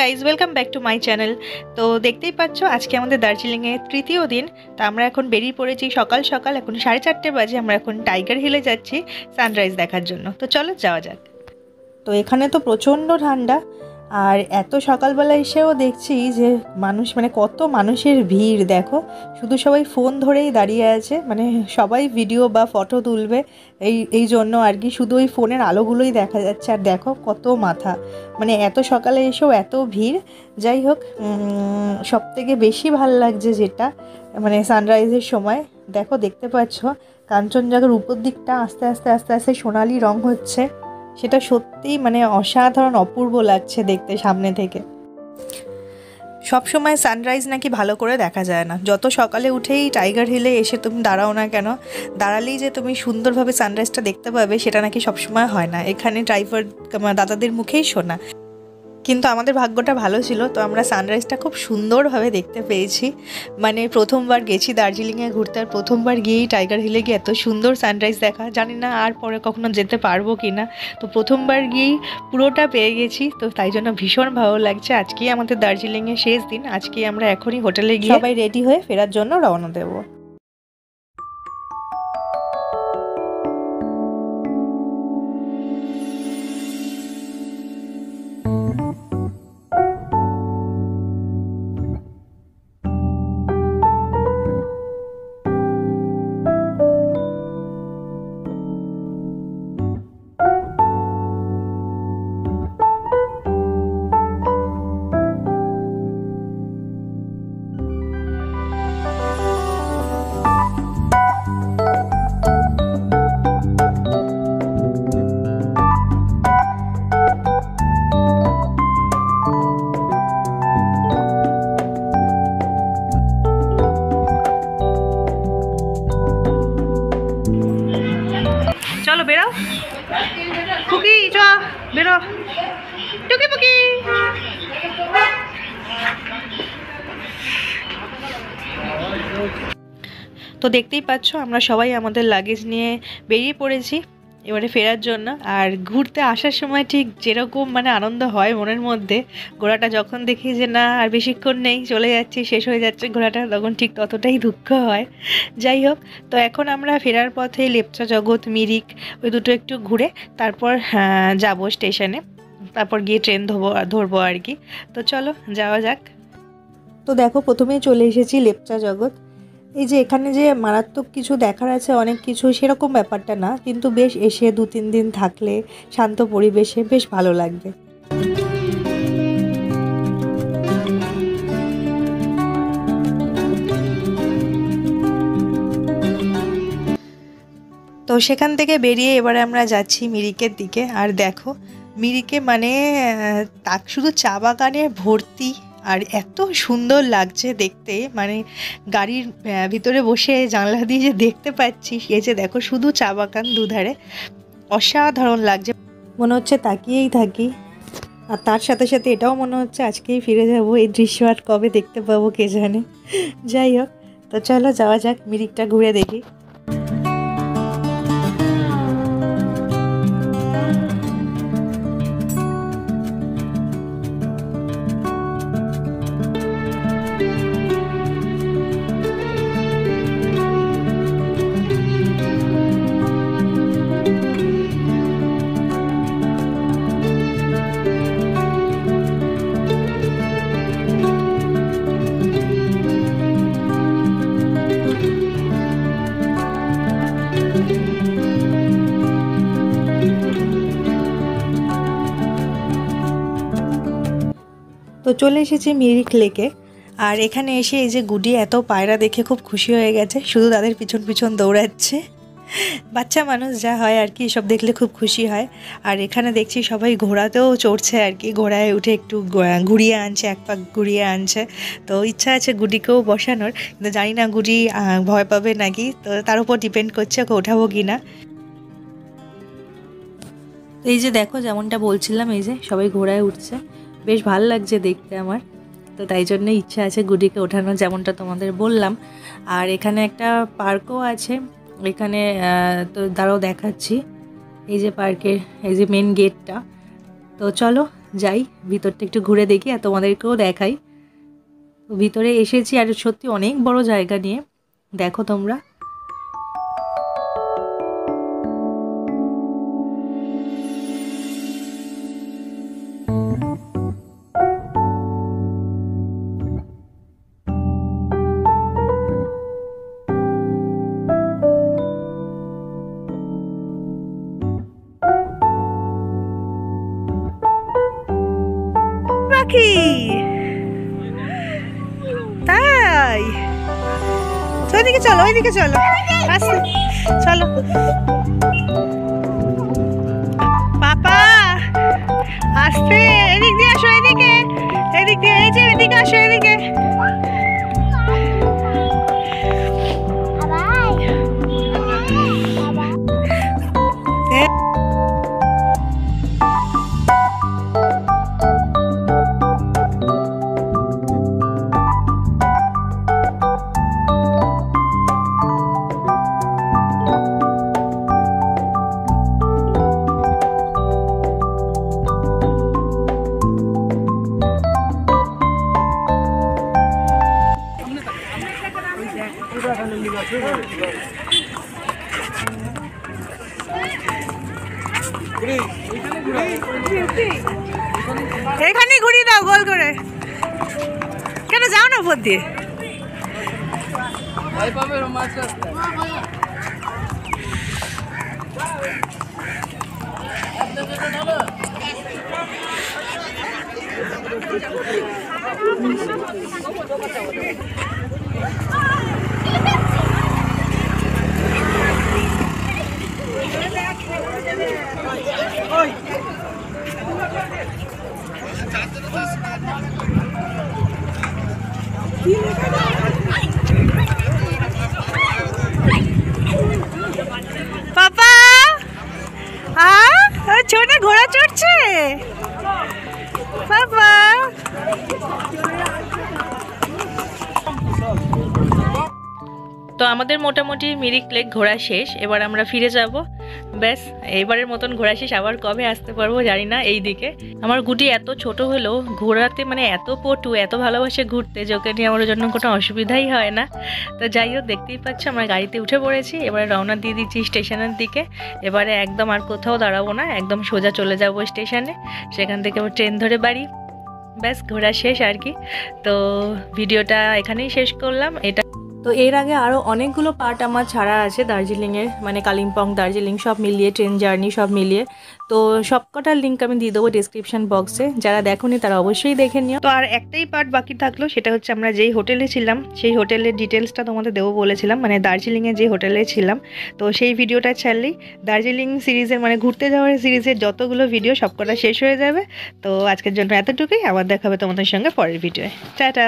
Guys, welcome back to my channel. তো দেখতেই পাচ্ছ আজকে আমাদের দার্জিলিংয়ে তৃতীয় দিন। তো আমরা এখন বেরিয়ে পড়েছি সকাল সকাল, এখন 4:30 বাজে। আমরা এখন টাইগার হিলে যাচ্ছি সানরাইজ দেখার জন্য। তো চলো যাওয়া যাক। তো এখানে তো প্রচণ্ড ঠান্ডা, আর এত সকালবেলা এসেও দেখছি যে মানুষ, মানে কত মানুষের ভিড় দেখো। শুধু সবাই ফোন ধরেই দাঁড়িয়ে আছে, মানে সবাই ভিডিও বা ফটো তুলবে এই জন্য আর কি। শুধু ওই ফোনের আলোগুলোই দেখা যাচ্ছে, আর দেখো কত মাথা, মানে এত সকালে এসেও এত ভিড়। যাই হোক, সবথেকে বেশি ভাল লাগছে যেটা, মানে সানরাইজের সময় দেখো, দেখতে পাচ্ছ কাঞ্চনজঙ্ঘার উপর দিকটা আস্তে আস্তে আস্তে আস্তে সোনালি রং হচ্ছে। সেটা সত্যিই মানে অসাধারণ অপূর্ব লাগছে দেখতে সামনে থেকে। সব সময় সানরাইজ নাকি ভালো করে দেখা যায় না। যত সকালে উঠেই টাইগার হিলে এসে তুমি দাঁড়াও না কেন, দাঁড়ালেই যে তুমি সুন্দরভাবে সানরাইজটা দেখতে পাবে সেটা নাকি সবসময় হয় না। এখানে ড্রাইভার দাদাদের মুখেই শোনা। কিন্তু আমাদের ভাগ্যটা ভালো ছিল, তো আমরা সানরাইজটা খুব সুন্দরভাবে দেখতে পেয়েছি। মানে প্রথমবার গেছি দার্জিলিংয়ে ঘুরতে, আর প্রথমবার গিয়েই টাইগার হিলে গিয়ে এত সুন্দর সানরাইজ দেখা, জানি না আর পরে কখনো যেতে পারবো কি না। তো প্রথমবার গিয়েই পুরোটা পেয়ে গেছি, তো তাই জন্য ভীষণ ভালো লাগছে। আজকেই আমাদের দার্জিলিংয়ে শেষ দিন, আজকেই আমরা এখনই হোটেলে গিয়ে সবাই রেডি হয়ে ফেরার জন্য রওনা দেবো। চলো বেরো পুকি, চ বেরো টুকি পুকি। তো দেখতেই পাচ্ছ আমরা সবাই আমাদের লাগেজ নিয়ে বেরিয়ে পড়েছি এবারে ফেরার জন্য। আর ঘুরতে আসার সময় ঠিক যেরকম মানে আনন্দ হয় মনের মধ্যে, ঘোড়াটা যখন দেখি যে না আর বেশিক্ষণ নেই, চলে যাচ্ছি, শেষ হয়ে যাচ্ছে ঘোড়াটা, তখন ঠিক ততটাই দুঃখ হয়। যাই হোক, তো এখন আমরা ফেরার পথে লেপচা জগৎ, মিরিক ওই দুটো একটু ঘুরে তারপর যাব স্টেশনে, তারপর গিয়ে ট্রেন ধরবো আর কি। তো চলো যাওয়া যাক। তো দেখো প্রথমেই চলে এসেছি লেপচা জগৎ। এই যে এখানে যে মারাত্মক কিছু দেখার আছে অনেক কিছু, সেরকম ব্যাপারটা না, কিন্তু বেশ এসে 2-3 দিন থাকলে শান্ত পরিবেশে বেশ ভালো লাগবে। তো সেখান থেকে বেরিয়ে এবারে আমরা যাচ্ছি মিরিকের দিকে। আর দেখো মিরিকে মানে তাক শুধু চা বাগানে ভর্তি, আর এত সুন্দর লাগছে দেখতে, মানে গাড়ির ভিতরে বসে জানলা দিয়ে যে দেখতে পাচ্ছি, এই যে দেখো শুধু চা বাগান দুধারে, অসাধারণ লাগছে, মনে হচ্ছে তাকিয়েই থাকি। আর তার সাথে সাথে এটাও মনে হচ্ছে আজকেই ফিরে যাব, এই দৃশ্য আর কবে দেখতে পাবো কে জানে। যাই হোক, তো চলো যাওয়া যাক, মিরিকটা ঘুরে দেখি। তো চলে এসেছি মিরিক লেকে। আর এখানে এসে এই যে গুডি এত পায়রা দেখে খুব খুশি হয়ে গেছে, শুধু তাদের পিছন পিছন দৌড়াচ্ছে। বাচ্চা মানুষ যা হয় আর কি, সব দেখলে খুব খুশি হয়। আর এখানে দেখছি সবাই ঘোড়াতেও চড়ছে আর কি, ঘোড়ায় উঠে একটু ঘুরিয়ে আনছে, এক পাক ঘুরিয়ে আনছে। তো ইচ্ছা আছে গুডিকেও বসানোর, কিন্তু জানি না গুডি ভয় পাবে নাকি, তো তার উপর ডিপেন্ড করছে ওকে ওঠাবো কি না। এই যে দেখো যেমনটা বলছিলাম, এই যে সবাই ঘোড়ায় উঠছে, বেশ ভালো লাগছে দেখতে আমার। তো তাই জন্য ইচ্ছা আছে গুডিকে ওঠানো, যেমনটা তোমাদের বললাম। আর এখানে একটা পার্কও আছে, এখানে তো দাঁড়াও দেখাচ্ছি। এই যে পার্কের এই যে মেন গেটটা, তো চলো যাই ভিতরটা একটু ঘুরে দেখি আর তোমাদেরকেও দেখাই। তো ভিতরে এসেছি আর সত্যি অনেক বড় জায়গা নিয়ে, দেখো তোমরা। পাখি তাই, ওইদিকে চলো, ওইদিকে চলো, আস্তে চলো পাপা, আস্তে, এদিক দিয়ে আসো, এদিকে, এদিক দিয়ে, এই যে এদিকে আসো, এদিকে। এখানে ঘুরিয়ে দাও গোল করে, কেন যাও না উপর দিয়ে? পাপা, ছোট ঘোড়া চড়ছে পাপা। তো আমাদের মোটামুটি মিরিক লেক ঘোরা শেষ, এবার আমরা ফিরে যাব। ব্যাস, এবারের মতন ঘোরা শেষ, আবার কবে আসতে পারবো জানি না এই দিকে। আমার গুটি এত ছোট হলেও ঘোরাতে মানে এত পটু, এত ভালোবাসে ঘুরতে, যোকে নিয়ে আমার জন্য কোনো অসুবিধাই হয় না। তো যাই হোক, দেখতেই পাচ্ছ আমরা গাড়িতে উঠে পড়েছি, এবারে রওনা দিয়ে দিচ্ছি স্টেশনের দিকে। এবারে একদম আর কোথাও দাঁড়াবো না, একদম সোজা চলে যাব স্টেশনে, সেখান থেকে আবার ট্রেন ধরে বাড়ি। ব্যাস, ঘোরা শেষ আর কি। তো ভিডিওটা এখানেই শেষ করলাম। এটা তো এর আগে আরও অনেকগুলো পার্ট আমার ছাড়া আছে দার্জিলিংয়ের, মানে কালিম্পং দার্জিলিং সব মিলিয়ে, ট্রেন জার্নি সব মিলিয়ে। তো সবকটার লিঙ্ক আমি দিয়ে দেবো ডিসক্রিপশন বক্সে, যারা দেখোনি তারা অবশ্যই দেখে নিও। তো আর একটাই পার্ট বাকি থাকলো, সেটা হচ্ছে আমরা যেই হোটেলে ছিলাম সেই হোটেলের ডিটেলসটা তোমাদের দেবো বলেছিলাম, মানে দার্জিলিংয়ে যে হোটেলে ছিলাম। তো সেই ভিডিওটা ছাড়লেই দার্জিলিং সিরিজের, মানে ঘুরতে যাওয়ার সিরিজের যতগুলো ভিডিও সবকটা শেষ হয়ে যাবে। তো আজকের জন্য এতটুকুই, আবার দেখা হবে তোমাদের সঙ্গে পরের ভিডিওয়ে। টাটা।